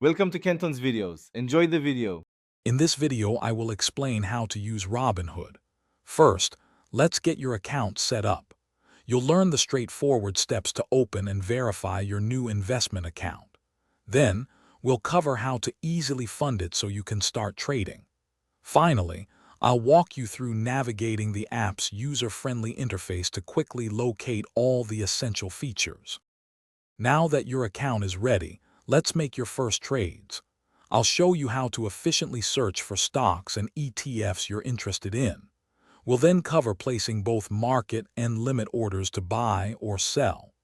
Welcome to Kenton's videos. Enjoy the video. In this video, I will explain how to use Robinhood. First, let's get your account set up. You'll learn the straightforward steps to open and verify your new investment account. Then, we'll cover how to easily fund it so you can start trading. Finally, I'll walk you through navigating the app's user-friendly interface to quickly locate all the essential features. Now that your account is ready, let's make your first trades. I'll show you how to efficiently search for stocks and ETFs you're interested in. We'll then cover placing both market and limit orders to buy or sell.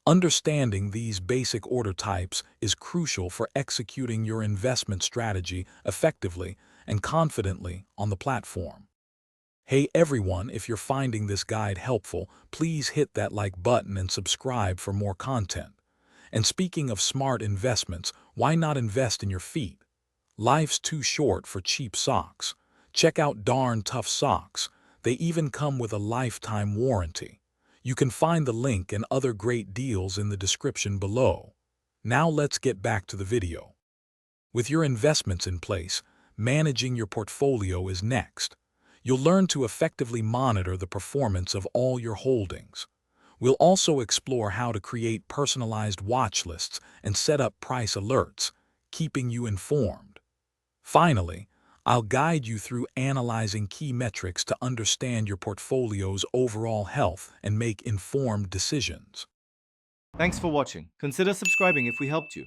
Understanding these basic order types is crucial for executing your investment strategy effectively and confidently on the platform. Hey everyone, if you're finding this guide helpful, please hit that like button and subscribe for more content. And speaking of smart investments, why not invest in your feet? Life's too short for cheap socks. Check out Darn Tough Socks. They even come with a lifetime warranty. You can find the link and other great deals in the description below. Now let's get back to the video. With your investments in place, managing your portfolio is next. You'll learn to effectively monitor the performance of all your holdings. We'll also explore how to create personalized watch lists and set up price alerts, keeping you informed. Finally, I'll guide you through analyzing key metrics to understand your portfolio's overall health and make informed decisions. Thanks for watching. Consider subscribing if we helped you.